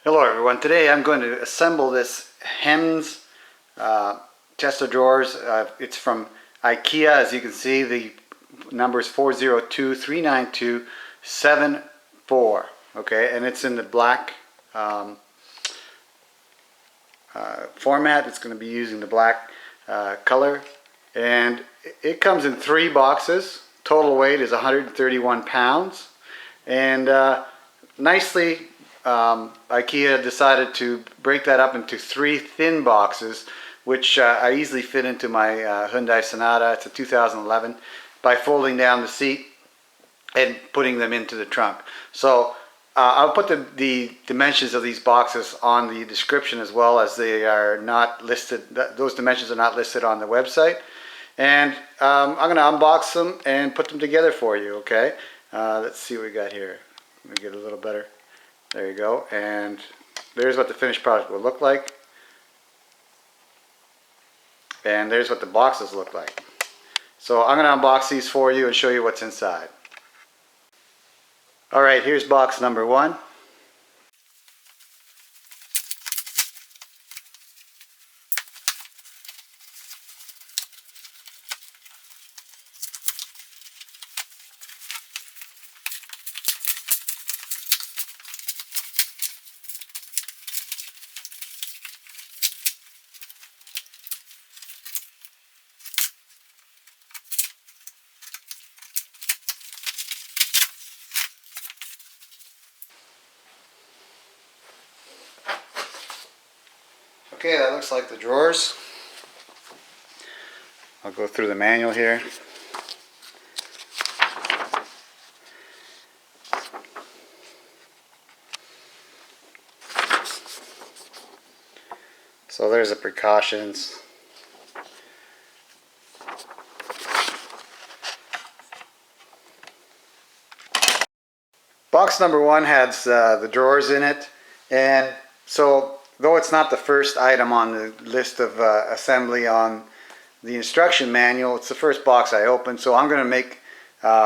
Hello everyone. Today I'm going to assemble this Hemnes chest of drawers. It's from Ikea. As you can see, the number is 402-392-74. Okay, and it's in the black format. It's going to be using the black color, and it comes in 3 boxes. Total weight is 131 pounds, and nicely Ikea decided to break that up into 3 thin boxes, which I easily fit into my Hyundai Sonata. It's a 2011, by folding down the seat and putting them into the trunk. So I'll put the dimensions of these boxes on the description, as well as they are not listed. Those dimensions are not listed on the website. And I'm going to unbox them and put them together for you, okay? Let's see what we got here. Let me get a little better. There you go. And there's what the finished product will look like. And there's what the boxes look like. So I'm going to unbox these for you and show you what's inside. Alright, here's box number 1. Okay, that looks like the drawers. I'll go through the manual here. So there's the precautions. Box number 1 has the drawers in it, and so though it's not the first item on the list of assembly on the instruction manual, it's the first box I opened. So I'm going to make,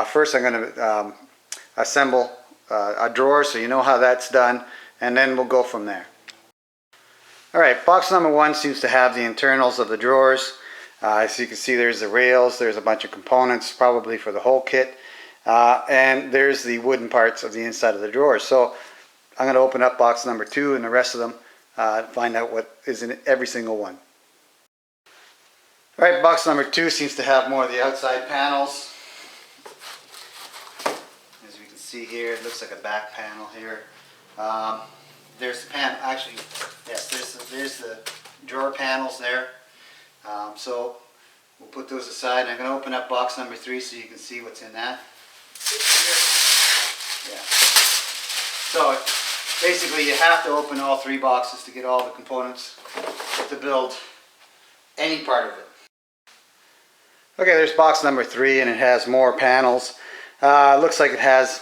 first I'm going to assemble a drawer, so you know how that's done, and then we'll go from there. Alright, box number 1 seems to have the internals of the drawers. As you can see, there's the rails, there's a bunch of components, probably for the whole kit, and there's the wooden parts of the inside of the drawers. So I'm going to open up box number 2 and the rest of them, find out what is in every single one. Alright, box number 2 seems to have more of the outside panels. As we can see here, it looks like a back panel here. There's the pan, actually, yes, there's the drawer panels there. So we'll put those aside. I'm going to open up box number 3 so you can see what's in that. Yeah. So basically you have to open all 3 boxes to get all the components to build any part of it. Okay, there's box number 3, and it has more panels. Looks like it has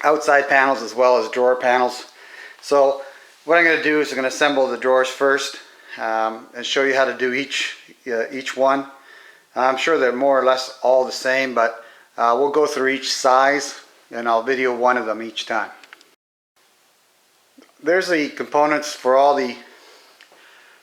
outside panels as well as drawer panels. So what I'm going to do is I'm going to assemble the drawers first and show you how to do each one. I'm sure they're more or less all the same, but we'll go through each size and I'll video one of them each time. There's the components for all the,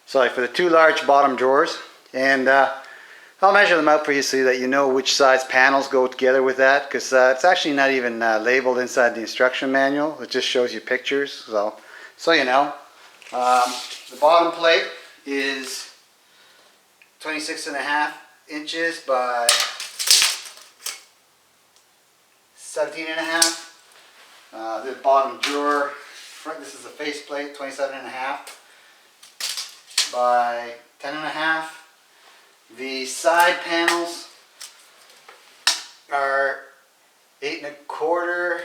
for the 2 large bottom drawers, and I'll measure them out for you so that you know which size panels go together with that, because it's actually not even labeled inside the instruction manual. It just shows you pictures, so you know. The bottom plate is 26.5 inches by 17.5. The bottom drawer, this is the face plate, 27.5 by 10.5. The side panels are 8.25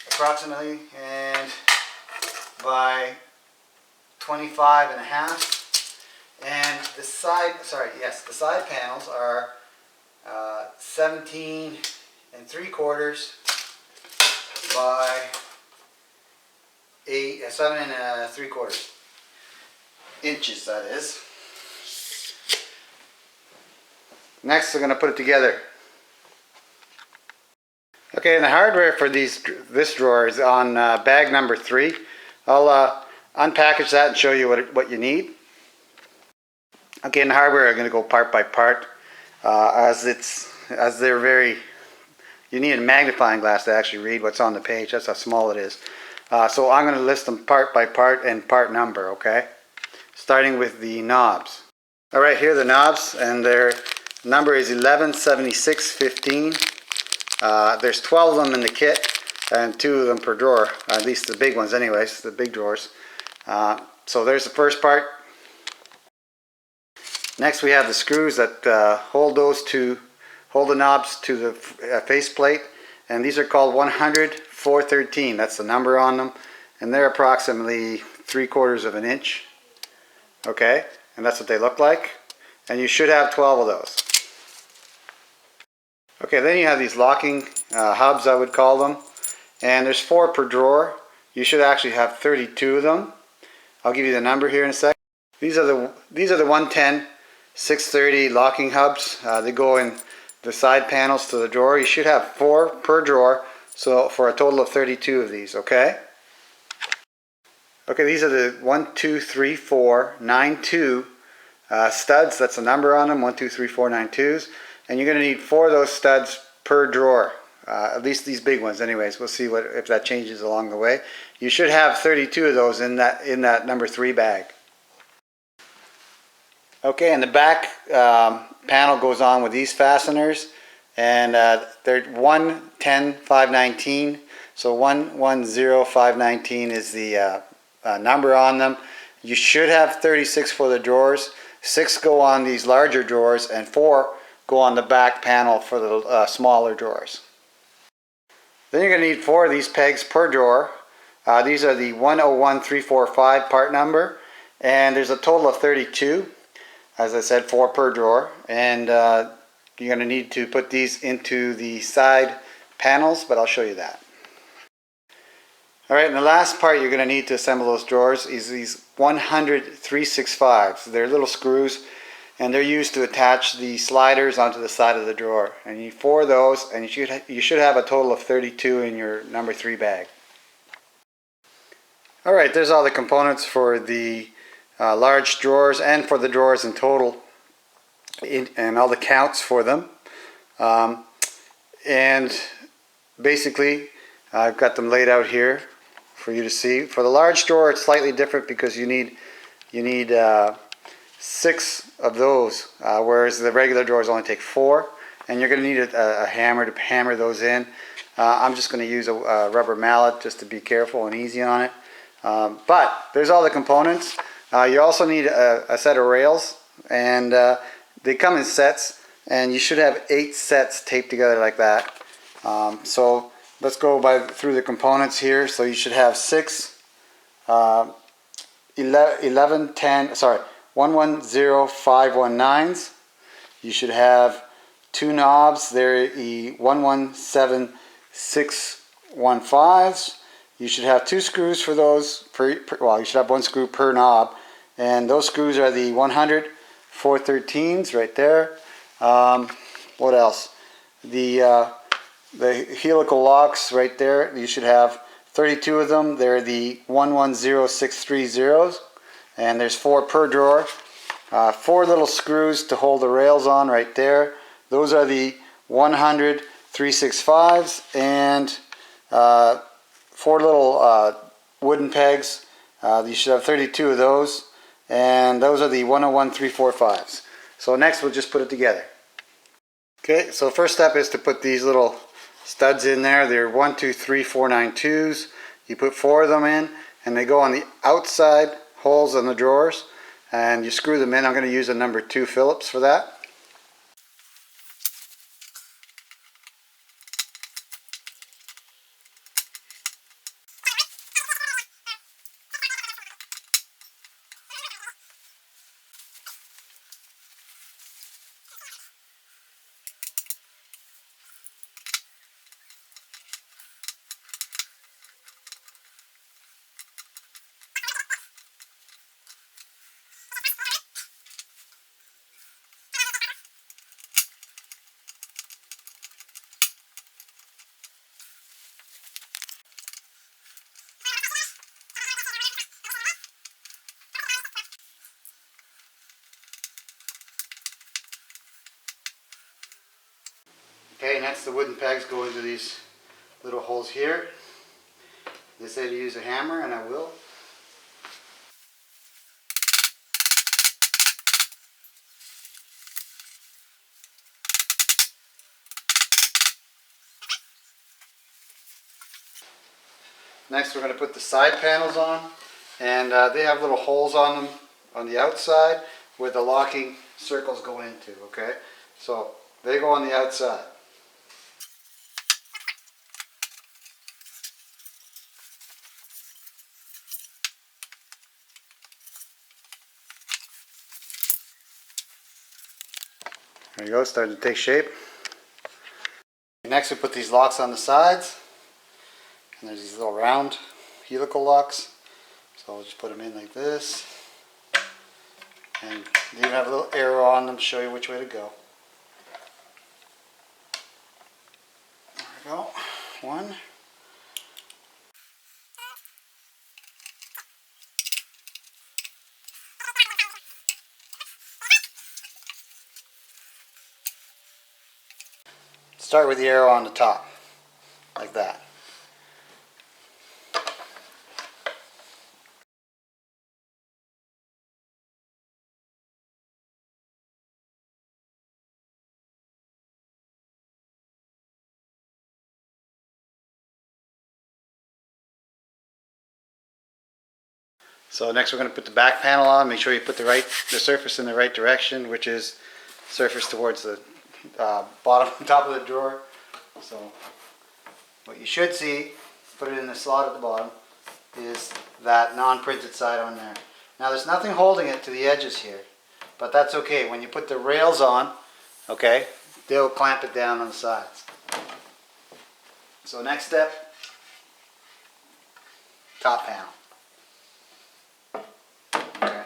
approximately, and by 25.5. And the side, the side panels are 17.75 by 7.75 inches, that is. Next, we're going to put it together. Okay, and the hardware for this drawer is on bag number 3. I'll unpackage that and show you what you need. Okay, in the hardware, I'm going to go part by part, as they're very. You need a magnifying glass to actually read what's on the page. That's how small it is. So I'm going to list them part by part and part number. Okay, starting with the knobs. All right, here are the knobs, and their number is 117615. There's 12 of them in the kit, and 2 of them per drawer. At least the big ones, anyways, the big drawers. So there's the first part. Next we have the screws that hold the knobs to the faceplate, and these are called 100-413. That's the number on them, and they're approximately 3/4 of an inch. Okay, and that's what they look like, and you should have 12 of those. Okay, then you have these locking hubs, I would call them, and there's 4 per drawer. You should actually have 32 of them. I'll give you the number here in a sec. These are the 110-630 locking hubs. They go in the side panels to the drawer. You should have 4 per drawer, so for a total of 32 of these. Okay. Okay, these are the 1, 2, 3, 4, 9, 2 studs. That's the number on them. 1, 2, 3, 4, 9 2s, and you're going to need 4 of those studs per drawer. At least these big ones, anyways. We'll see if that changes along the way. You should have 32 of those in that number 3 bag. Okay, and the back panel goes on with these fasteners, and they're 110-519. So 110-519 is the number on them. You should have 36 for the drawers. 6 go on these larger drawers, and 4 go on the back panel for the smaller drawers. Then you're going to need 4 of these pegs per drawer. These are the 101345 part number, and there's a total of 32. As I said, 4 per drawer, and you're going to need to put these into the side panels, but I'll show you that. Alright, and the last part you're going to need to assemble those drawers is these 100-365s. They're little screws, and they're used to attach the sliders onto the side of the drawer. And you need 4 of those, and you should have a total of 32 in your number 3 bag. Alright, there's all the components for the large drawers and for the drawers in total, and all the counts for them. And basically I've got them laid out here for you to see. For the large drawer, it's slightly different because you need 6 of those, whereas the regular drawers only take 4, and you're going to need a hammer to hammer those in. I'm just going to use a rubber mallet just to be careful and easy on it. But there's all the components. You also need a set of rails, and they come in sets, and you should have 8 sets taped together like that. So let's go through the components here. So you should have 6 110519s. You should have 2 knobs. They're the 117615s. You should have 2 screws for those. Well, you should have 1 screw per knob, and those screws are the 100-413s right there. What else? The helical locks right there. You should have 32 of them. They're the 110630s, and there's 4 per drawer. 4 little screws to hold the rails on right there. Those are the 100-365s, and 4 little wooden pegs. You should have 32 of those, and those are the 101-345s. So next we'll just put it together. Okay, so first step is to put these little studs in there. They're 1, 2, 3, 4, 9 2s. You put 4 of them in, and they go on the outside holes in the drawers, and you screw them in. I'm going to use a number 2 Phillips for that. Okay, next the wooden pegs go into these little holes here. They say to use a hammer, and I will. Next we're going to put the side panels on, and they have little holes on them on the outside where the locking circles go into, okay? So they go on the outside. There you go, it's starting to take shape. Next we put these locks on the sides, and there's these little round helical locks. So I'll just put them in like this, and they even have a little arrow on them to show you which way to go. There we go, one. Start with the arrow on the top, like that. So next we're going to put the back panel on. Make sure you put the surface in the right direction, which is surface towards the bottom top of the drawer. So what you should see, put it in the slot at the bottom, is that non-printed side on there. Now there's nothing holding it to the edges here, but that's okay. When you put the rails on, okay, they'll clamp it down on the sides. So next step, top panel. Okay.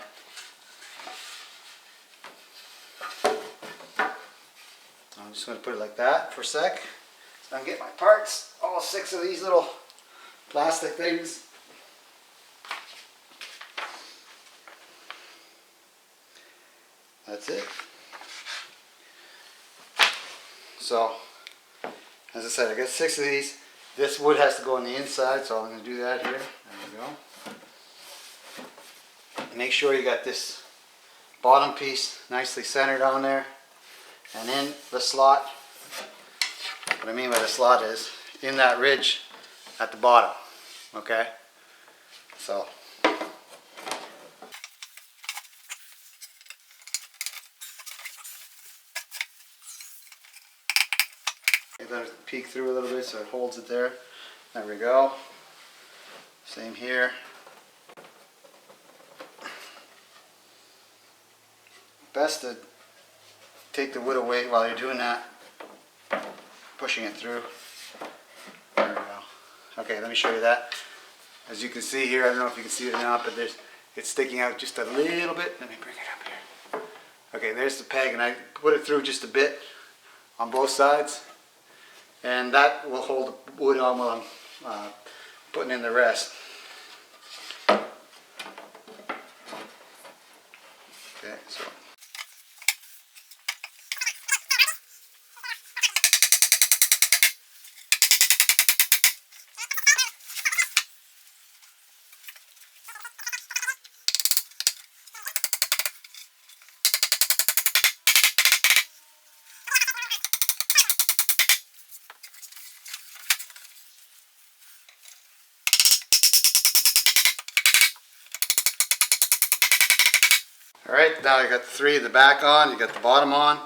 I'm just going to put it like that for a sec. So I'm going to get my parts, all 6 of these little plastic things. That's it. So, as I said, I got 6 of these. This wood has to go on the inside, so I'm going to do that here. There we go. Make sure you got this bottom piece nicely centered on there, and in the slot. What I mean by the slot is in that ridge at the bottom. Okay? So. Let it peek through a little bit so it holds it there. There we go. Same here. Best to take the wood away while you're doing that. Pushing it through. There we go. Okay, let me show you that. As you can see here, I don't know if you can see it or not, but it's sticking out just a little bit. Let me bring it up here. Okay, there's the peg, and I put it through just a bit on both sides. And that will hold the wood on while I'm putting in the rest. Okay, so. Alright, now you got the 3 of the back on, you got the bottom on.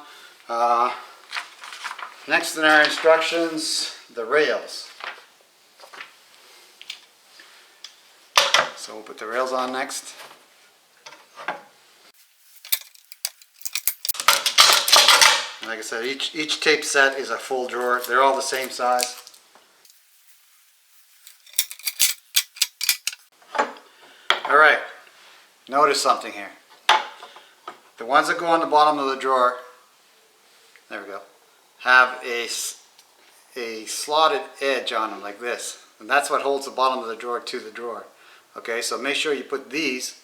Next in our instructions, the rails. So we'll put the rails on next. Like I said, each tape set is a full drawer. They're all the same size. Alright, notice something here. The ones that go on the bottom of the drawer, there we go, have a slotted edge on them like this. And that's what holds the bottom of the drawer to the drawer. Okay, so make sure you put these,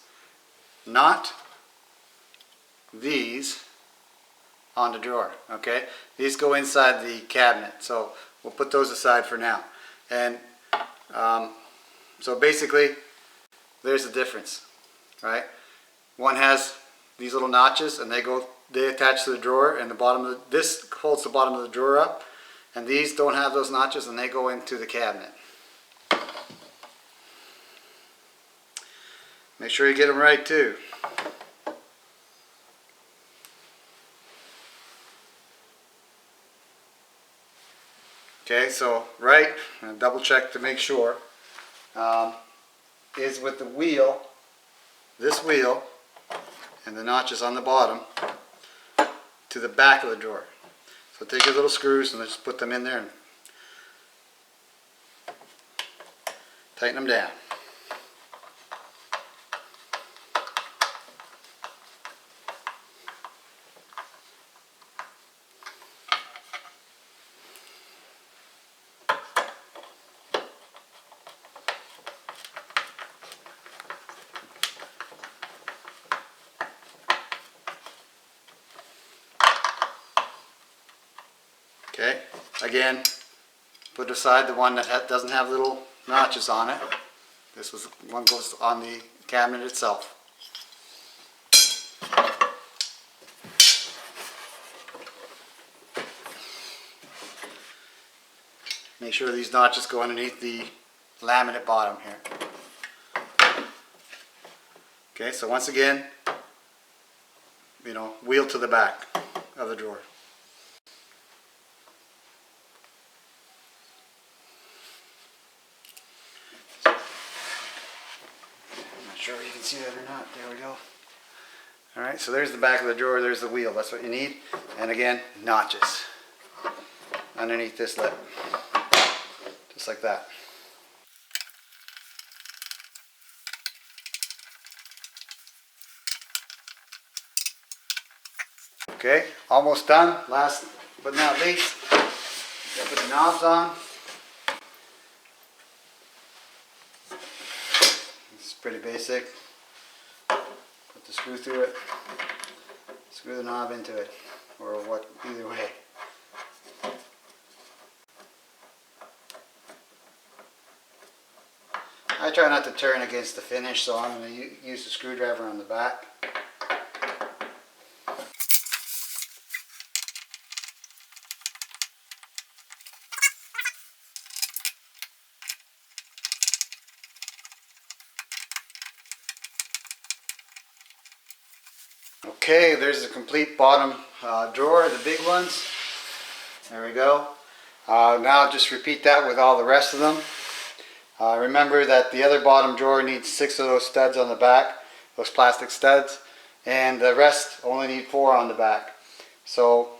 not these, on the drawer. Okay, these go inside the cabinet, so we'll put those aside for now. And so basically, there's the difference, right? One has these little notches, and they attach to the drawer, and the bottom of this holds the bottom of the drawer up, and these don't have those notches, and they go into the cabinet. Make sure you get them right too. Okay, so right, and double check to make sure, is with the wheel, this wheel, and the notches on the bottom to the back of the drawer. So take your little screws and just put them in there and tighten them down. Okay, again, put aside the one that doesn't have little notches on it. This one goes on the cabinet itself. Make sure these notches go underneath the laminate bottom here. Okay, so once again, wheel to the back of the drawer. Sure you can see that or not. There we go. Alright, so there's the back of the drawer, there's the wheel, that's what you need. And again, notches underneath this lip. Just like that. Okay, almost done. Last but not least, put the knobs on. Pretty basic. Put the screw through it, screw the knob into it, or what, either way. I try not to turn against the finish, so I'm going to use the screwdriver on the back. Okay, there's the complete bottom drawer, the big ones. There we go. Now just repeat that with all the rest of them. Remember that the other bottom drawer needs 6 of those studs on the back, those plastic studs, and the rest only need 4 on the back. So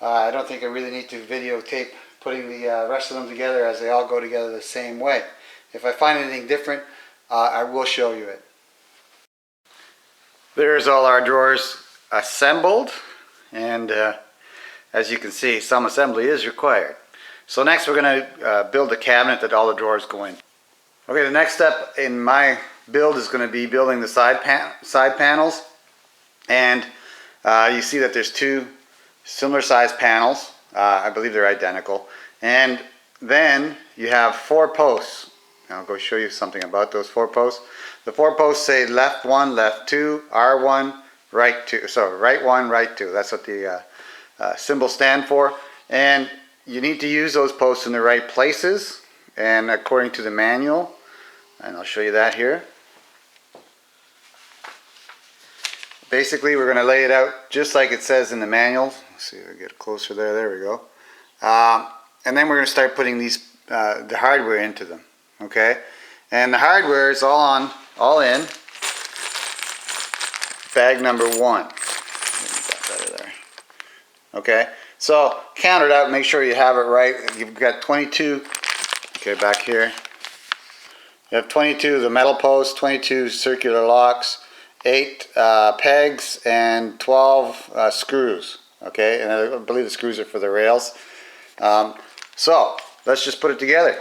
I don't think I really need to videotape putting the rest of them together, as they all go together the same way. If I find anything different, I will show you it. There's all our drawers assembled, and as you can see, some assembly is required. So next we're going to build a cabinet that all the drawers go in. Okay, the next step in my build is going to be building the side panels, and you see that there's 2 similar sized panels. I believe they're identical, and then you have 4 posts. I'll go show you something about those 4 posts. The 4 posts say left 1, left 2, R1, right 2. So right 1, right 2. That's what the symbols stand for. And you need to use those posts in the right places, and according to the manual. And I'll show you that here. Basically, we're going to lay it out just like it says in the manual. Let's see if I get closer there. There we go. And then we're going to start putting these the hardware into them. Okay, and the hardware is all in bag number 1. Okay, so count it out, make sure you have it right. You've got 22. Okay, back here you have 22 of the metal posts, 22 circular locks, 8 pegs, and 12 screws. Okay, and I believe the screws are for the rails. So let's just put it together.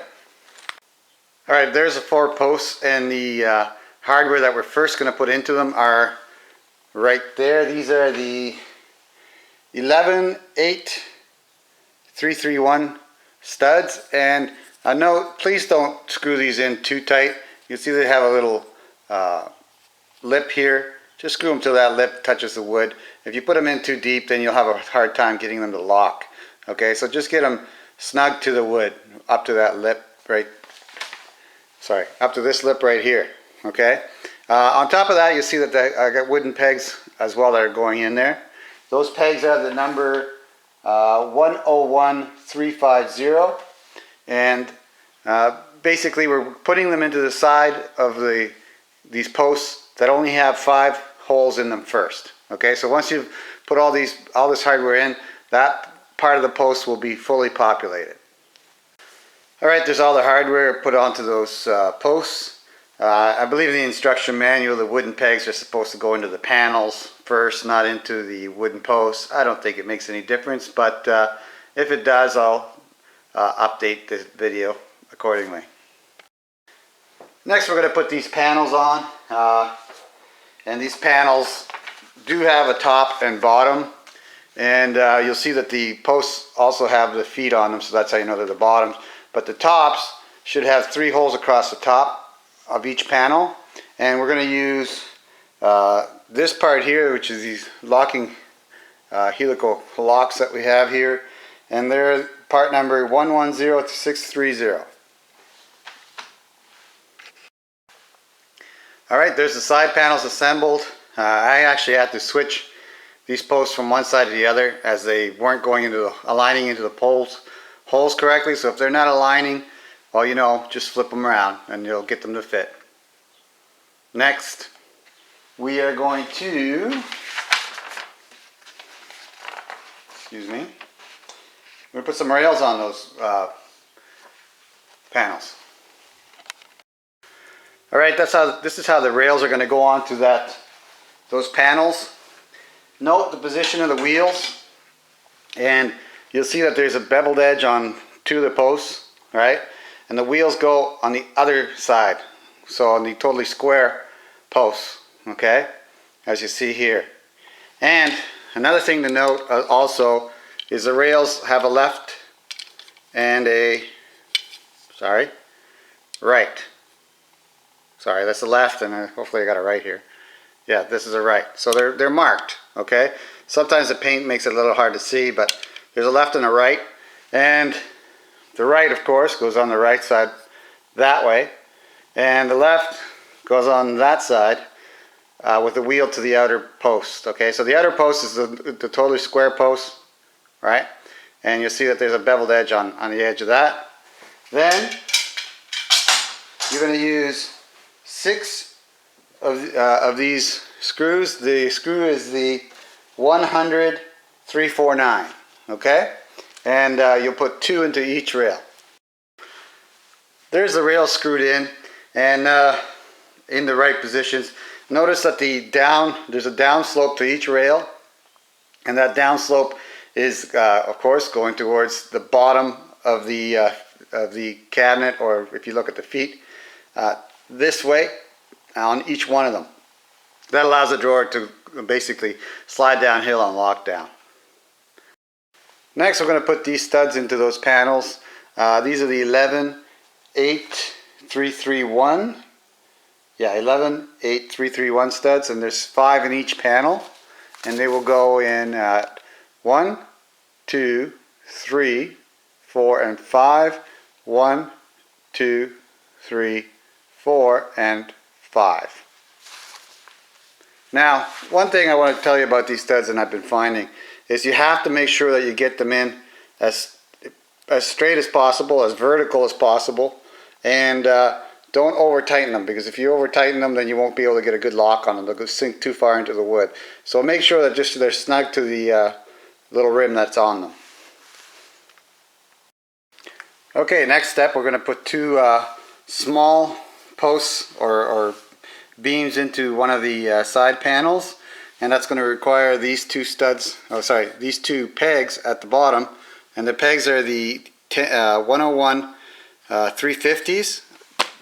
Alright, there's the 4 posts, and the hardware that we're first going to put into them are right there. These are the 11 8 331 studs. And a note, please don't screw these in too tight. You see they have a little lip here. Just screw them till that lip touches the wood. If you put them in too deep, then you'll have a hard time getting them to lock. Okay, so just get them snug to the wood, up to that lip right, sorry, up to this lip right here. Okay, on top of that, you see that I got wooden pegs as well that are going in there. Those pegs are the number 101350, and basically we're putting them into the side of these posts that only have 5 holes in them first. Okay, so once you've put all this hardware in, that part of the post will be fully populated. Alright, there's all the hardware put onto those posts. I believe in the instruction manual the wooden pegs are supposed to go into the panels first, not into the wooden posts. I don't think it makes any difference, but if it does, I'll update this video accordingly. Next, we're going to put these panels on, and these panels do have a top and bottom, and you'll see that the posts also have the feet on them, so that's how you know they're the bottoms. But the tops should have 3 holes across the top of each panel, and we're going to use this part here, which is these locking helical locks that we have here, and they're part number 110630. Alright, there's the side panels assembled. I actually had to switch these posts from one side to the other as they weren't aligning into the holes correctly. So if they're not aligning, well, you know, just flip them around and you'll get them to fit. Next, we are going to, we're going to put some rails on those panels. Alright, this is how the rails are going to go onto those panels. Note the position of the wheels, and you'll see that there's a beveled edge on 2 of the posts, right? And the wheels go on the other side, so on the totally square posts, okay? As you see here. And another thing to note also is the rails have a left and a, right. Sorry, that's the left, and hopefully I got it right here. Yeah, this is a right. So they're marked, okay? Sometimes the paint makes it a little hard to see, but there's a left and a right. And the right, of course, goes on the right side that way. And the left goes on that side with the wheel to the outer post, okay? So the outer post is the totally square post, right? And you'll see that there's a beveled edge on the edge of that. Then you're going to use 6 of these screws. The screw is the 100-349, okay? And you'll put 2 into each rail. There's the rail screwed in and in the right positions. Notice that there's a down slope to each rail, and that down slope is of course going towards the bottom of the cabinet, or if you look at the feet, this way on each one of them. That allows the drawer to basically slide downhill and lock down. Next, we're going to put these studs into those panels. These are the 11-8-331. Yeah, 11-8-331 studs, and there's 5 in each panel, and they will go in at 1, 2, 3, 4, and 5. 1, 2, 3, 4, and 5. Now, one thing I want to tell you about these studs, and I've been finding, is you have to make sure that you get them in as straight as possible, as vertical as possible, and don't over tighten them, because if you over tighten them, then you won't be able to get a good lock on them. They'll sink too far into the wood. So make sure that they're snug to the little rim that's on them. Okay, next step, we're going to put 2 small posts or beams into one of the side panels, and that's going to require these 2 studs, these 2 pegs at the bottom, and the pegs are the 101 350s.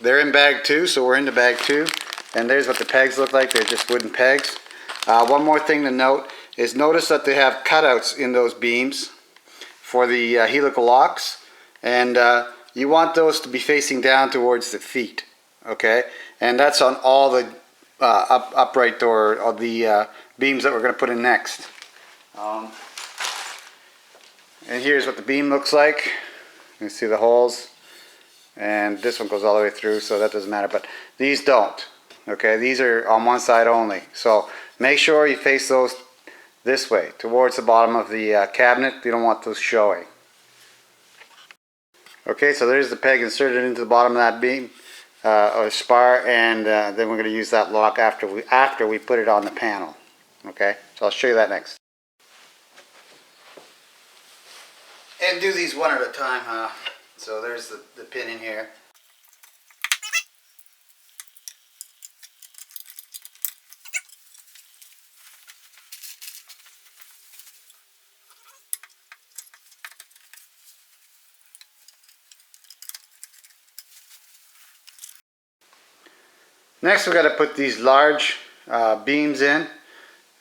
They're in bag 2, so we're into bag 2, and there's what the pegs look like. They're just wooden pegs. One more thing to note is notice that they have cutouts in those beams for the helical locks, and you want those to be facing down towards the feet, okay? And that's on all the upright door of the beams that we're going to put in next. And here's what the beam looks like. You can see the holes, and this one goes all the way through, so that doesn't matter, but these don't, okay? These are on one side only, so make sure you face those this way towards the bottom of the cabinet. You don't want those showing. Okay, so there's the peg inserted into the bottom of that beam or spar, and then we're going to use that lock after we put it on the panel. Okay, so I'll show you that next. And do these one at a time, so there's the pin in here. Next we've got to put these large beams in,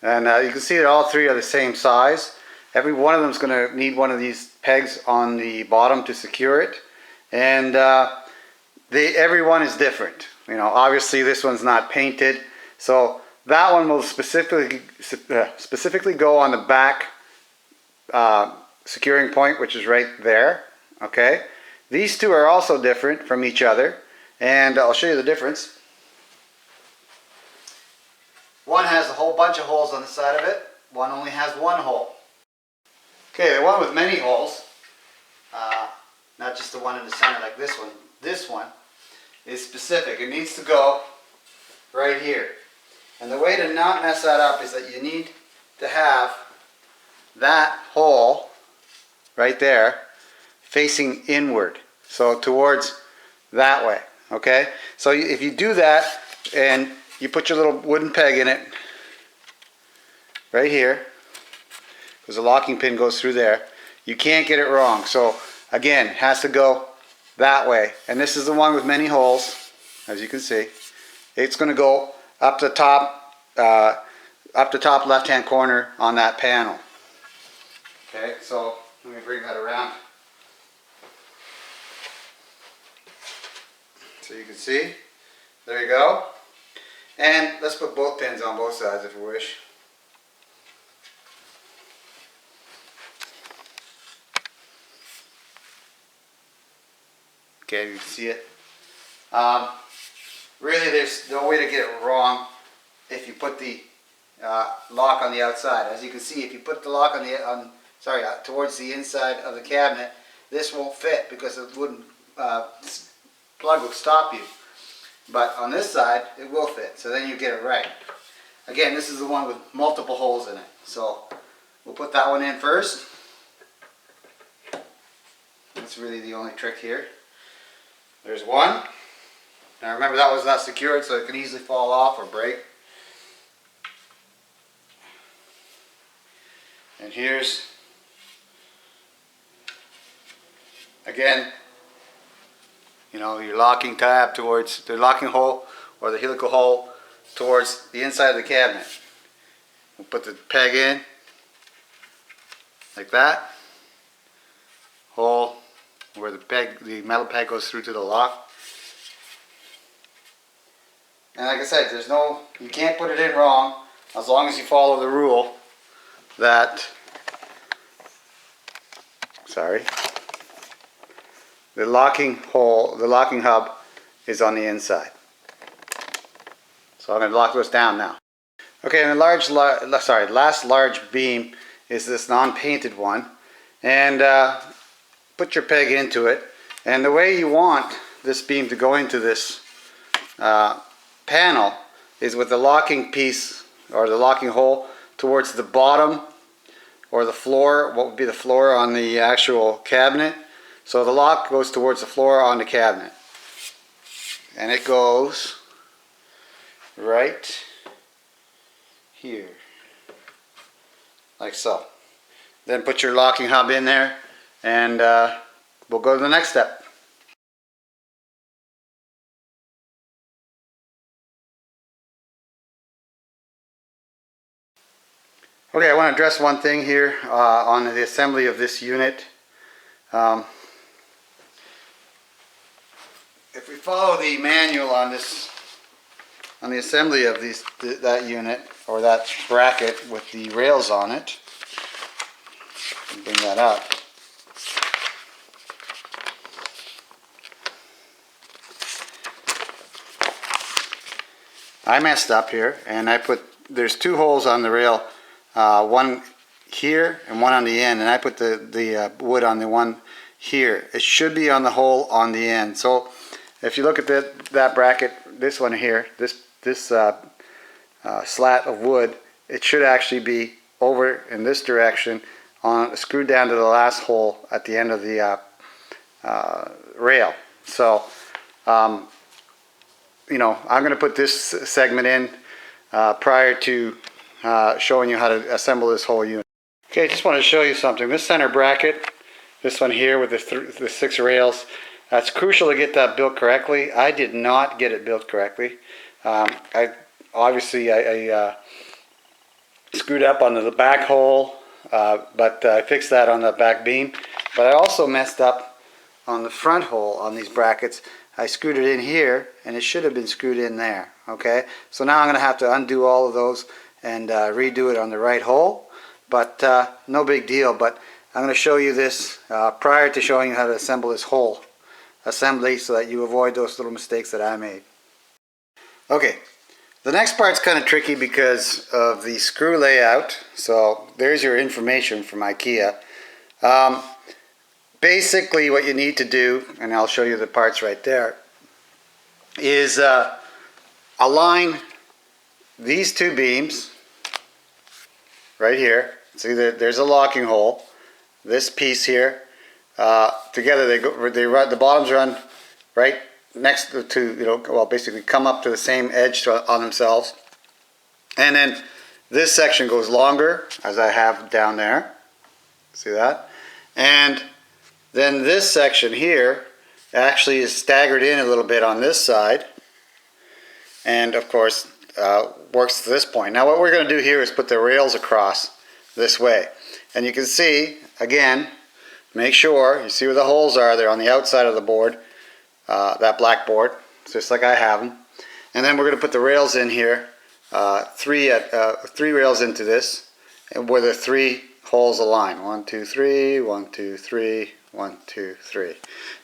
and you can see that all three are the same size. Every one of them is going to need one of these pegs on the bottom to secure it, and every one is different. You know, obviously this one's not painted, so that one will specifically go on the back securing point, which is right there. Okay, these two are also different from each other, and I'll show you the difference. One has a whole bunch of holes on the side of it. One only has one hole. Okay, the one with many holes, not just the one in the center like this one is specific. It needs to go right here. And the way to not mess that up is that you need to have that hole right there facing inward. So towards that way, okay? So if you do that and you put your little wooden peg in it right here, because the locking pin goes through there, you can't get it wrong. So again, it has to go that way. And this is the one with many holes, as you can see. It's going to go up the top left-hand corner on that panel. Okay, so let me bring that around so you can see. There you go. And let's put both pins on both sides if you wish. Okay, you can see it. Really, there's no way to get it wrong if you put the lock on the outside. As you can see, if you put the lock on towards the inside of the cabinet, this won't fit because the wooden plug will stop you. But on this side, it will fit, so then you get it right. Again, this is the one with multiple holes in it. So we'll put that one in first. That's really the only trick here. There's one. Now remember, that was not secured, so it can easily fall off or break. And here's, again, you know, your locking tab towards the locking hole or the helical hole towards the inside of the cabinet. We'll put the peg in like that. Hole where the metal peg goes through to the lock. And like I said, you can't put it in wrong as long as you follow the rule that, the locking hub is on the inside. So I'm going to lock this down now. Okay, and the last large beam is this non-painted one. And put your peg into it. And the way you want this beam to go into this panel is with the locking piece or the locking hole towards the bottom or the floor, what would be the floor on the actual cabinet. So the lock goes towards the floor on the cabinet. And it goes right here, like so. Then put your locking hub in there, and we'll go to the next step. Okay, I want to address one thing here on the assembly of this unit. If we follow the manual on this, on the assembly of that unit or that bracket with the rails on it, bring that up. I messed up here, and there's two holes on the rail, one here and one on the end, and I put the wood on the one here. It should be on the hole on the end. So if you look at that bracket, this one here, this slat of wood, it should actually be over in this direction, screwed down to the last hole at the end of the rail. So you know, I'm going to put this segment in prior to showing you how to assemble this whole unit. Okay, I just want to show you something. This center bracket, this one here with the 6 rails, it's crucial to get that built correctly. I did not get it built correctly. I screwed up on the back hole, but I fixed that on the back beam. But I also messed up on the front hole on these brackets. I screwed it in here, and it should have been screwed in there. Okay, so now I'm going to have to undo all of those and redo it on the right hole. But no big deal. But I'm going to show you this prior to showing you how to assemble this whole assembly so that you avoid those little mistakes that I made. Okay, the next part's kind of tricky because of the screw layout. So there's your information from Ikea. Basically what you need to do, and I'll show you the parts right there, is align these two beams right here. See, there's a locking hole. This piece here, together the bottoms run right next to, you know, well, basically come up to the same edge on themselves. And then this section goes longer, as I have down there. See that? And then this section here actually is staggered in a little bit on this side, and of course works to this point. Now what we're going to do here is put the rails across this way, and you can see again, make sure you see where the holes are. They're on the outside of the board, that black board, just like I have them. And then we're going to put the rails in here, three rails into this, and where the 3 holes align. 1, 2, 3, 1, 2, 3, 1, 2, 3.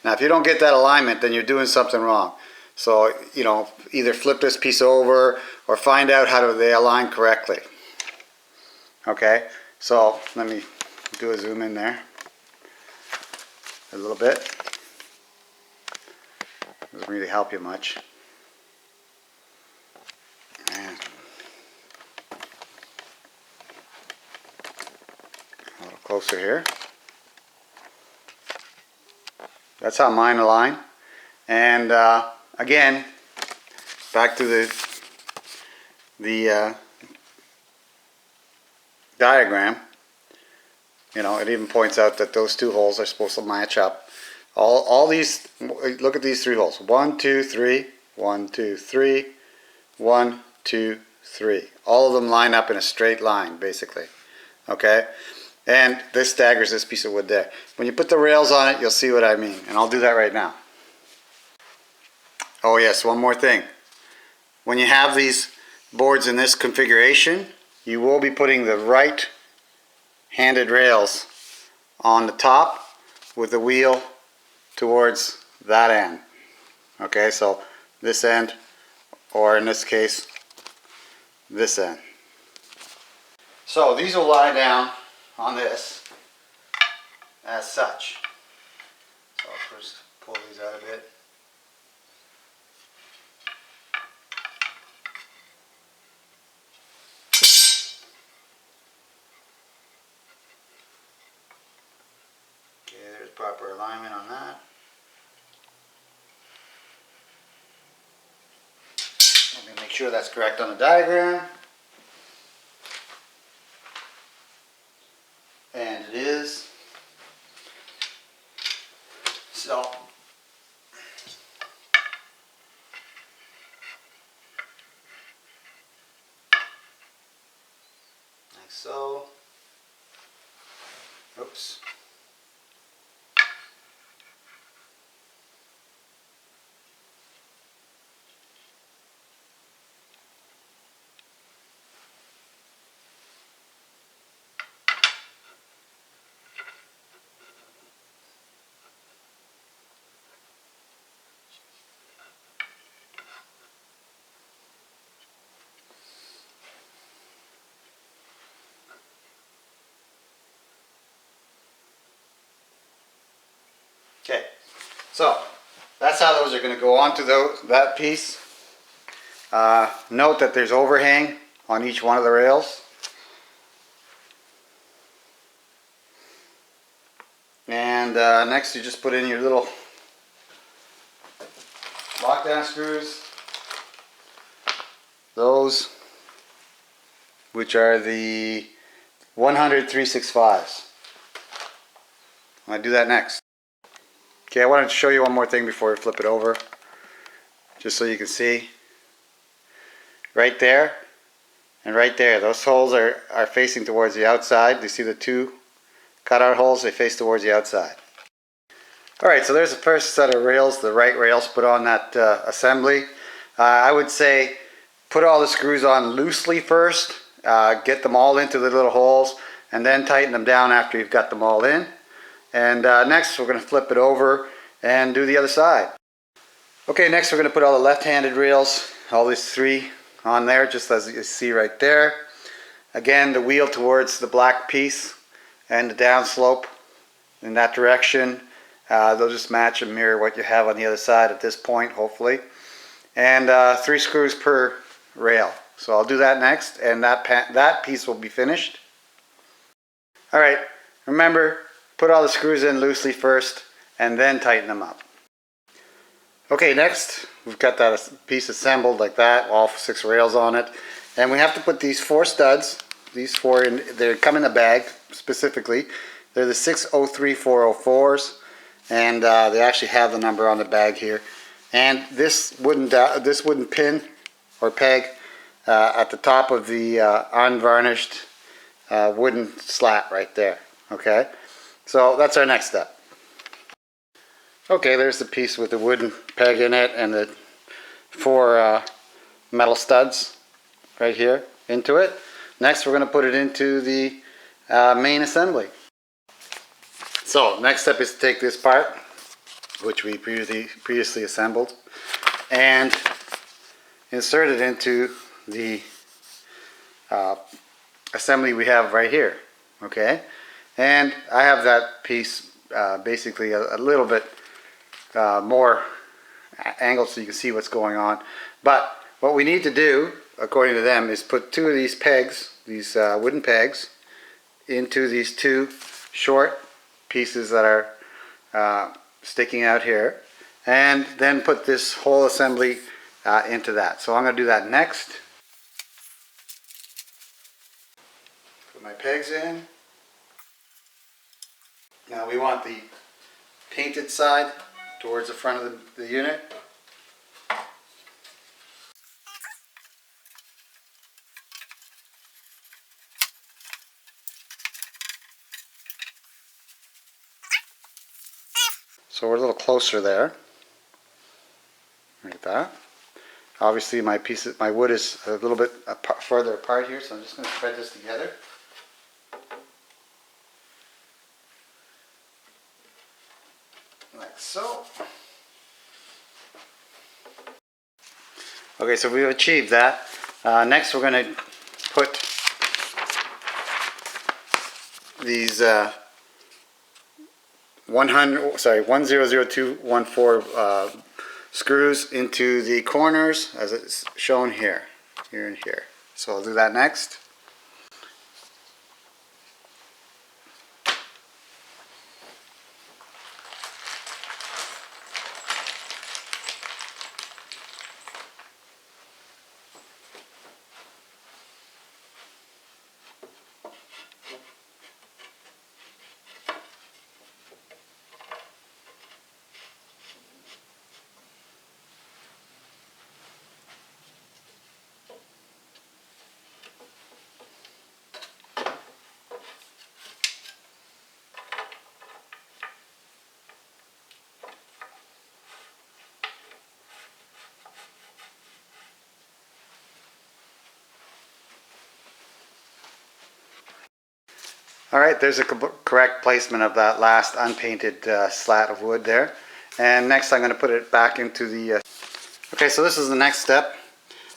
Now if you don't get that alignment, then you're doing something wrong. So, you know, either flip this piece over or find out how they align correctly. Okay, so let me do a zoom in there a little bit. Doesn't really help you much. And a little closer here. That's how mine align. And again, back to the diagram. You know, it even points out that those 2 holes are supposed to match up. All these, look at these 3 holes. 1, 2, 3, 1, 2, 3, 1, 2, 3. All of them line up in a straight line, basically. Okay? And this staggers this piece of wood there. When you put the rails on it, you'll see what I mean. And I'll do that right now. Oh yes, one more thing. When you have these boards in this configuration, you will be putting the right-handed rails on the top with the wheel towards that end. Okay, so this end, or in this case, this end. So these will lie down on this as such. So I'll first pull these out a bit. Okay, there's proper alignment on that. Let me make sure that's correct on the diagram. And it is. So like so. Oops. Okay, so that's how those are going to go onto that piece. Note that there's overhang on each one of the rails. And next you just put in your little lockdown screws. Those, which are the 100 3/6/5s. I'm going to do that next. Okay, I wanted to show you one more thing before we flip it over, just so you can see. Right there and right there, those holes are facing towards the outside. You see the two cutout holes? They face towards the outside. Alright, so there's the first set of rails, the right rails put on that assembly. I would say put all the screws on loosely first, get them all into the little holes, and then tighten them down after you've got them all in. And next we're going to flip it over and do the other side. Okay, next we're going to put all the left-handed rails, all these three on there, just as you see right there. Again, the wheel towards the black piece and the downslope in that direction. They'll just match and mirror what you have on the other side at this point, hopefully. And 3 screws per rail. So I'll do that next, and that piece will be finished. Alright, remember, put all the screws in loosely first and then tighten them up. Okay, next we've got that piece assembled like that, all 6 rails on it. And we have to put these 4 studs, these 4, they come in a bag specifically. They're the 603404s, and they actually have the number on the bag here. And this wooden pin or peg at the top of the unvarnished wooden slat right there. Okay, so that's our next step. Okay, there's the piece with the wooden peg in it and the 4 metal studs right here into it. Next we're going to put it into the main assembly. So next step is to take this part, which we previously assembled, and insert it into the assembly we have right here. Okay, and I have that piece basically a little bit more angled so you can see what's going on. But what we need to do, according to them, is put 2 of these pegs, these wooden pegs, into these 2 short pieces that are sticking out here, and then put this whole assembly into that. So I'm going to do that next. Put my pegs in. Now we want the painted side towards the front of the unit. So we're a little closer there. Like that. Obviously my wood is a little bit further apart here, so I'm just going to thread this together. Like so. Okay, so we've achieved that. Next we're going to put these 100214 screws into the corners as it's shown here, and here. So I'll do that next. Alright, there's a correct placement of that last unpainted slat of wood there. And next I'm going to put it back into the... Okay, so this is the next step.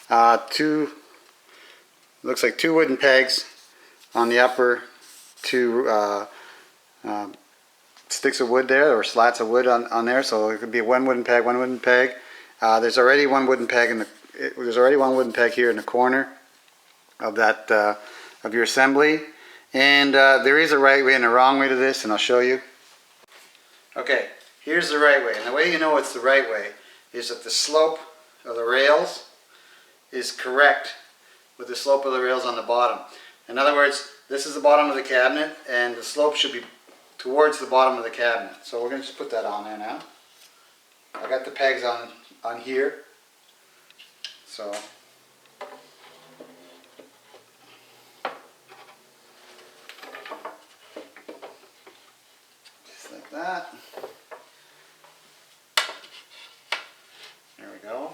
Looks like two wooden pegs on the upper two sticks of wood there, or slats of wood on there. So it could be one wooden peg, one wooden peg. There's already one wooden peg here in the corner of that of your assembly. And there is a right way and a wrong way to this, and I'll show you. Okay, here's the right way. And the way you know it's the right way is that the slope of the rails is correct with the slope of the rails on the bottom. In other words, this is the bottom of the cabinet, and the slope should be towards the bottom of the cabinet. So we're going to just put that on there now. I got the pegs on here. So just like that. There we go.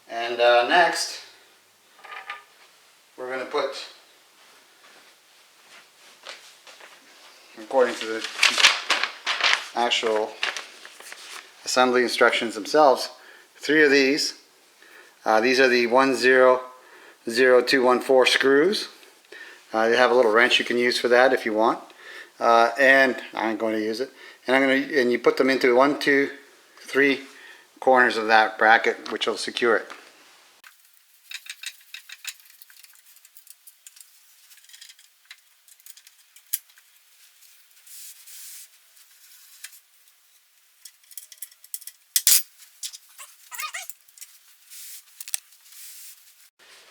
And next, we're going to put, according to the actual assembly instructions themselves, 3 of these. These are the 100214 screws. You have a little wrench you can use for that if you want. And I'm going to use it. And you put them into 1, 2, 3 corners of that bracket, which will secure it.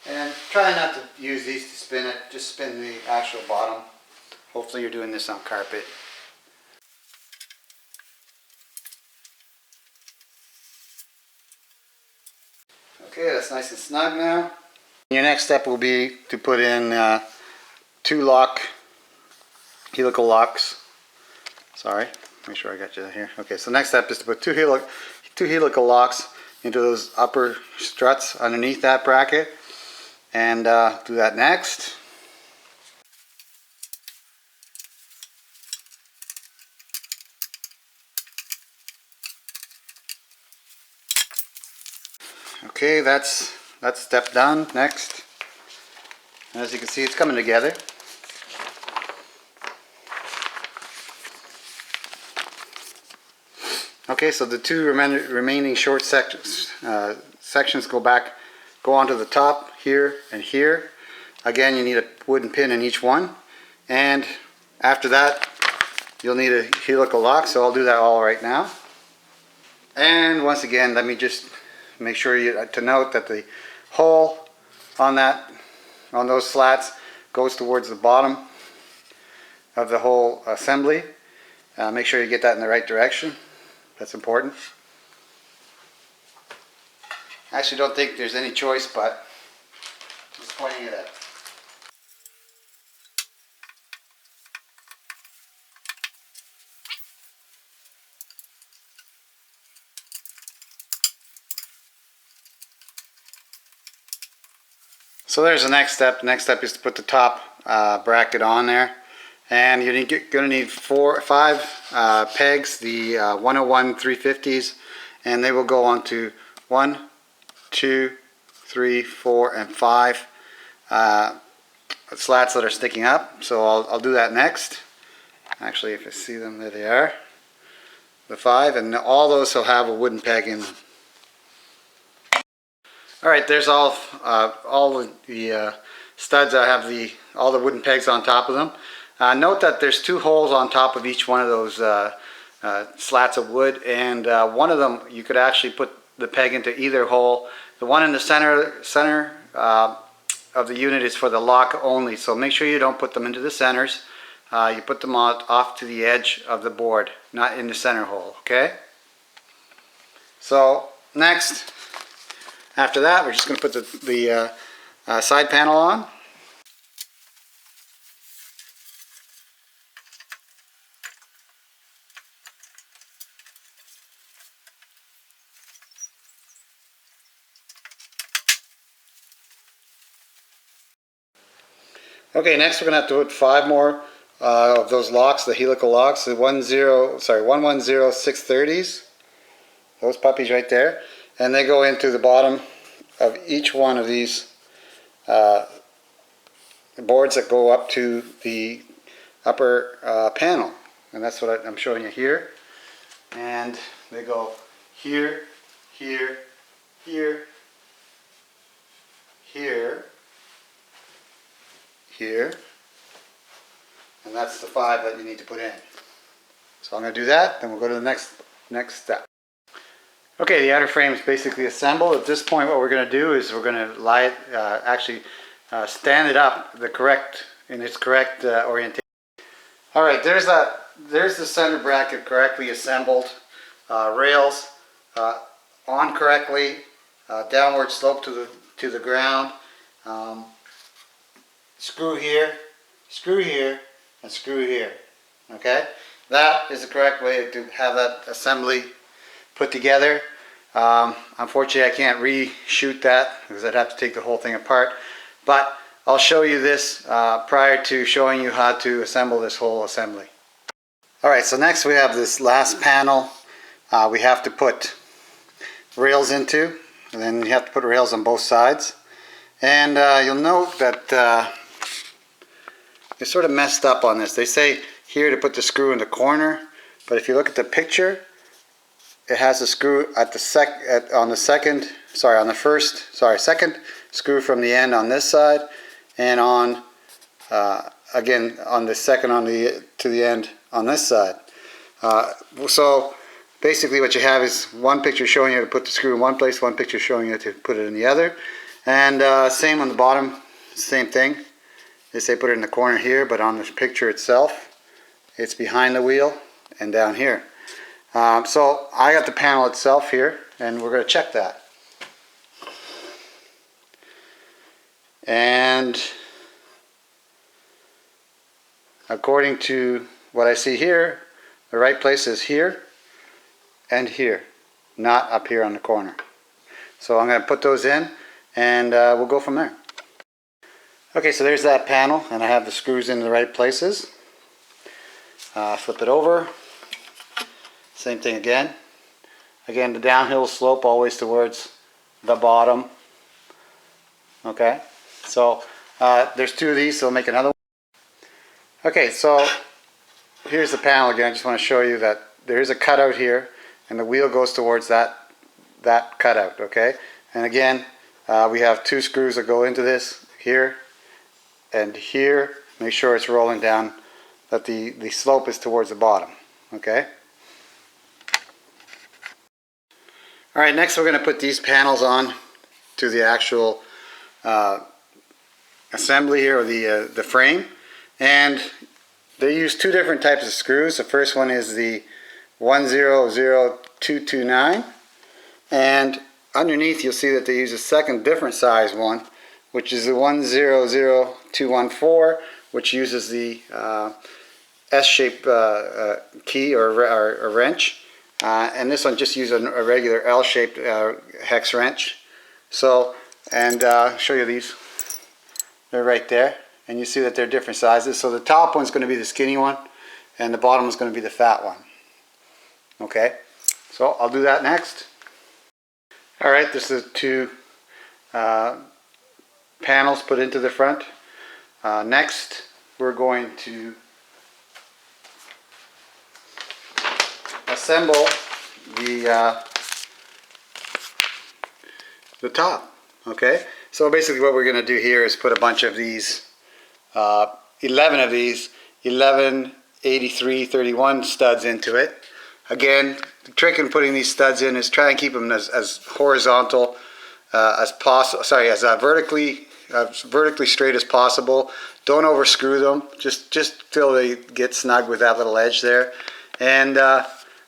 And try not to use these to spin it, just spin the actual bottom. Hopefully you're doing this on carpet. Okay, that's nice and snug now. Your next step will be to put in 2 helical locks. Sorry, make sure I got you here. Okay, so next step is to put two helical locks into those upper struts underneath that bracket. And do that next. Okay, that's step done. Next, and as you can see, it's coming together. Okay, so the 2 remaining short sections go onto the top here and here. Again, you need a wooden pin in each one, and after that you'll need a helical lock, so I'll do that all right now. And once again, let me just make sure to note that the hole on those slats goes towards the bottom of the whole assembly. Make sure you get that in the right direction. That's important. I actually don't think there's any choice, but just pointing it out. So there's the next step. The next step is to put the top bracket on there. And you're going to need 5 pegs, the 101 350s, and they will go onto 1, 2, 3, 4, and 5 slats that are sticking up. So I'll do that next. Actually, if I see them, there they are. The 5, and all those will have a wooden peg in them. Alright, there's all the studs. I have all the wooden pegs on top of them. Note that there's 2 holes on top of each one of those slats of wood, and one of them you could actually put the peg into either hole. The one in the center of the unit is for the lock only, so make sure you don't put them into the centers. You put them off to the edge of the board, not in the center hole, okay? So next, after that, we're just going to put the side panel on. Okay, next we're going to have to put 5 more of those locks, the helical locks, the 110630s, those puppies right there, and they go into the bottom of each one of these boards that go up to the upper panel, and that's what I'm showing you here. And they go here, here, here, here, here, and that's the 5 that you need to put in. So I'm going to do that, then we'll go to the next step. Okay, the outer frame is basically assembled. At this point, what we're going to do is we're going to lie it, stand it up in its correct orientation. All right, there's the center bracket correctly assembled. Rails on correctly, downward slope to the ground. Screw here, and screw here. Okay, that is the correct way to have that assembly put together. Unfortunately, I can't reshoot that because I'd have to take the whole thing apart. But I'll show you this prior to showing you how to assemble this whole assembly. Alright, so next we have this last panel we have to put rails into, and then you have to put rails on both sides. And you'll note that it's sort of messed up on this. They say here to put the screw in the corner, but if you look at the picture, it has a screw at the second screw from the end on this side, and on again on the second to the end on this side. So basically what you have is one picture showing you how to put the screw in one place, one picture showing you how to put it in the other. And same on the bottom, same thing. They say put it in the corner here, but on the picture itself it's behind the wheel and down here. So I got the panel itself here, and we're going to check that. And according to what I see here, the right place is here and here, not up here on the corner. So I'm going to put those in, and we'll go from there. Okay, so there's that panel, and I have the screws in the right places. Flip it over. Same thing again. Again, the downhill slope always towards the bottom. Okay, so there's 2 of these, so I'll make another one. Okay, so here's the panel again. I just want to show you that there is a cutout here, and the wheel goes towards that cutout. Okay, and again, we have 2 screws that go into this here and here. Make sure it's rolling down, that the slope is towards the bottom. Okay. All right, next we're going to put these panels on to the actual assembly here, or the frame, and they use 2 different types of screws. The first one is the 100229, and underneath you'll see that they use a second different size one, which is the 100214, which uses the S-shaped key or wrench. And this one just uses a regular L-shaped hex wrench. So, and show you these. They're right there, and you see that they're different sizes. So the top one's going to be the skinny one, and the bottom is going to be the fat one. Okay, so I'll do that next. All right, this is 2 panels put into the front. Next, we're going to assemble the top. Okay, so basically what we're going to do here is put a bunch of these 11 of these 118331 studs into it. Again, the trick in putting these studs in is try and keep them as horizontal as possible, as vertically straight as possible. Don't over screw them, just till they get snug with that little edge there. And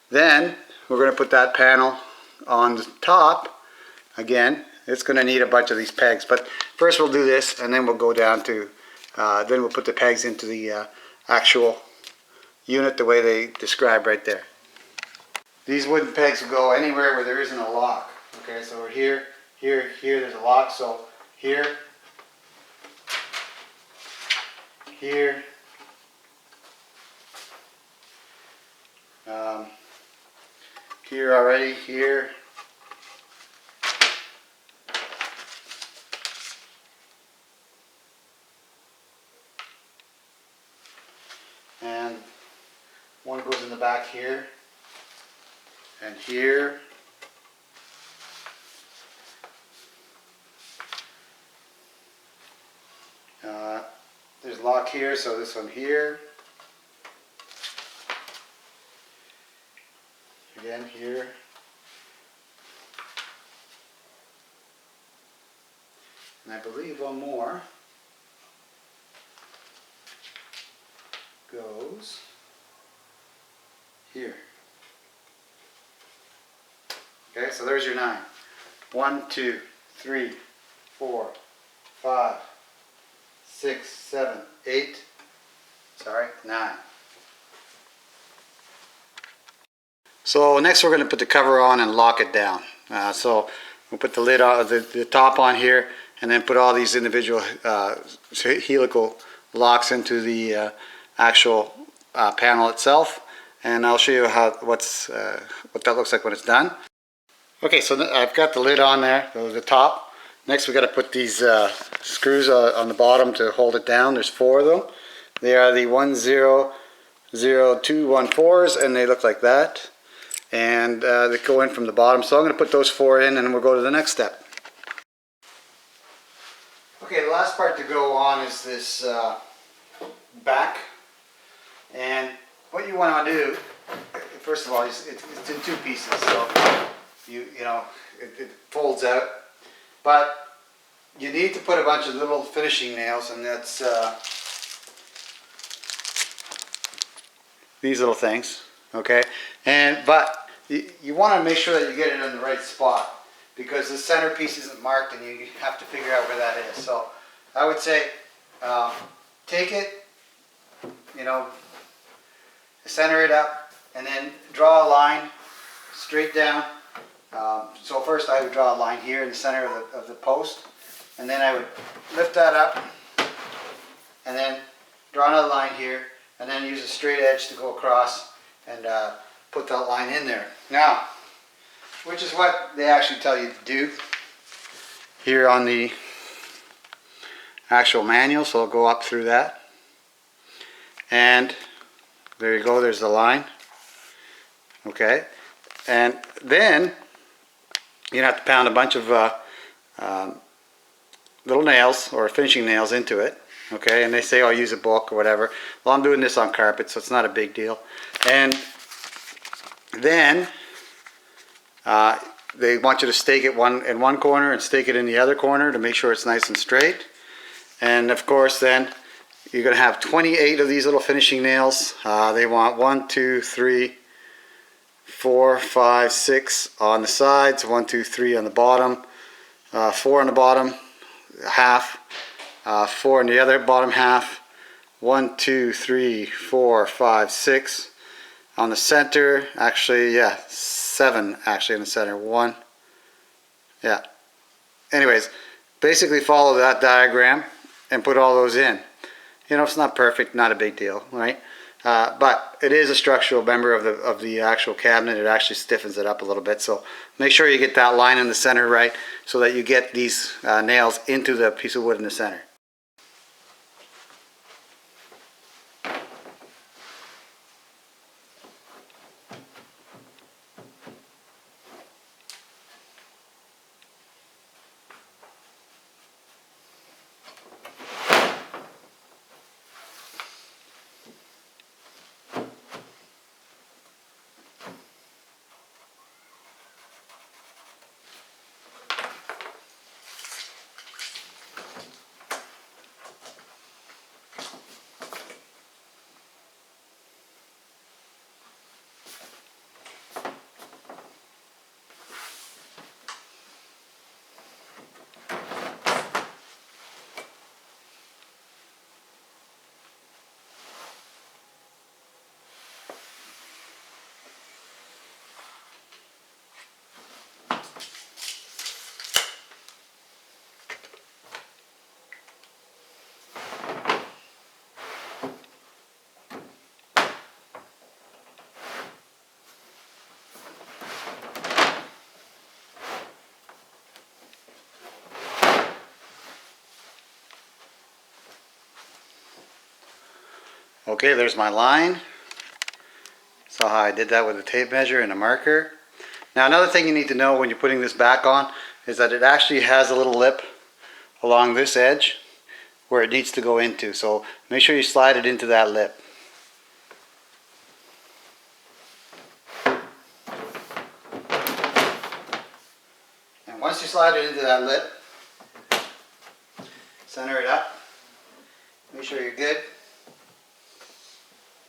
then we're going to put that panel on the top. Again, it's going to need a bunch of these pegs, but first we'll do this, and then we'll go down to then we'll put the pegs into the actual unit the way they describe right there. These wooden pegs will go anywhere where there isn't a lock. Okay, so we're here, there's a lock, so here, here already, here. And one goes in the back here and here. There's a lock here, so this one here. Again here. And I believe one more goes here. Okay, so there's your 9. 1, 2, 3, 4, 5, 6, 7, 8, sorry, 9. So next we're going to put the cover on and lock it down. So we'll put the lid on, the top on here, and then put all these individual helical locks into the actual panel itself. And I'll show you what that looks like when it's done. Okay, so I've got the lid on there, the top. Next we got to put these screws on the bottom to hold it down. There's 4 of them. They are the 100214s, and they look like that. And they go in from the bottom. So I'm going to put those 4 in, and then we'll go to the next step. Okay, the last part to go on is this back. And what you want to do, first of all, it's in 2 pieces. So you know it folds out. But you need to put a bunch of little finishing nails, and that's these little things. Okay, but you want to make sure that you get it in the right spot, because the centerpiece isn't marked and you have to figure out where that is. So I would say take it, center it up, and then draw a line straight down. So first I would draw a line here in the center of the post, and then I would lift that up and then draw another line here, and then use a straight edge to go across and put that line in there. Now, which is what they actually tell you to do here on the actual manual, so I'll go up through that. And there you go, there's the line. Okay, and then you have to pound a bunch of little nails or finishing nails into it. Okay, and they say, oh, use a book or whatever. Well, I'm doing this on carpet, so it's not a big deal. And then they want you to stake it in one corner and stake it in the other corner to make sure it's nice and straight. And of course, then you're going to have 28 of these little finishing nails. They want 1, 2, 3, 4, 5, 6 on the sides, 1, 2, 3 on the bottom, 4 on the bottom half, 4 on the other bottom half, 1, 2, 3, 4, 5, 6 on the center. Actually, yeah, 7 actually in the center. 1, yeah. Anyways, basically follow that diagram and put all those in. It's not perfect, not a big deal, right? But it is a structural member of the actual cabinet. It actually stiffens it up a little bit. So make sure you get that line in the center right, so that you get these nails into the piece of wood in the center. Okay, there's my line. Saw how I did that with a tape measure and a marker. Now another thing you need to know when you're putting this back on is that it actually has a little lip along this edge where it needs to go into. So make sure you slide it into that lip. And once you slide it into that lip, center it up. Make sure you're good.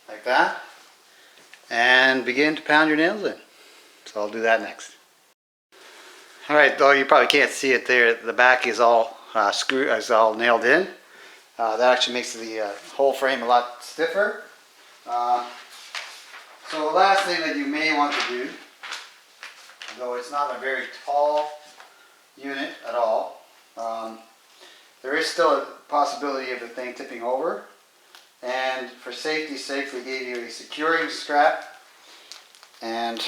Like that. And begin to pound your nails in. So I'll do that next. Alright, though you probably can't see it there, the back is all nailed in. That actually makes the whole frame a lot stiffer. So the last thing that you may want to do, though it's not a very tall unit at all, there is still a possibility of the thing tipping over. And for safety's sake, we gave you a securing strap. And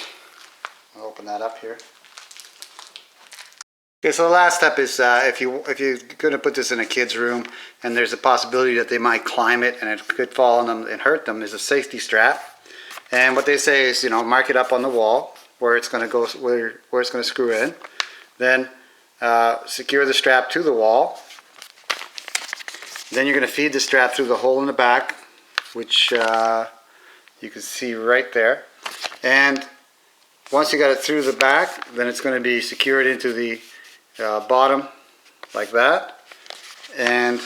I'll open that up here. Okay, so the last step is if you're going to put this in a kid's room and there's a possibility that they might climb it and it could fall on them and hurt them, there's a safety strap. And what they say is, mark it up on the wall where it's going to go, where it's going to screw in. Then secure the strap to the wall. Then you're going to feed the strap through the hole in the back, which you can see right there. And once you got it through the back, then it's going to be secured into the bottom like that. And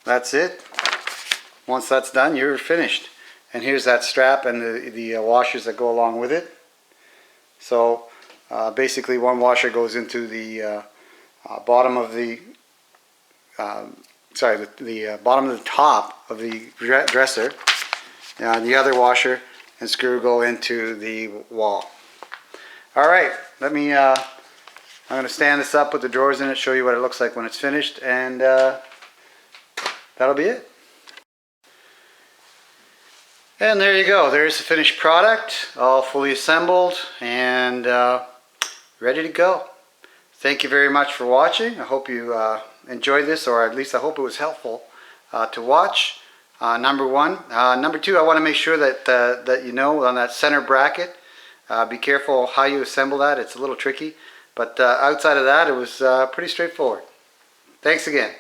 that's it. Once that's done, you're finished. And here's that strap and the washers that go along with it. So basically one washer goes into the bottom of the bottom of the top of the dresser, and the other washer and screw go into the wall. Alright, I'm going to stand this up with the drawers in it, show you what it looks like when it's finished, and that'll be it. And there you go, there's the finished product, all fully assembled and ready to go. Thank you very much for watching. I hope you enjoyed this, or at least I hope it was helpful to watch. Number one. Number two, I want to make sure that on that center bracket, be careful how you assemble that. It's a little tricky, but outside of that, it was pretty straightforward. Thanks again.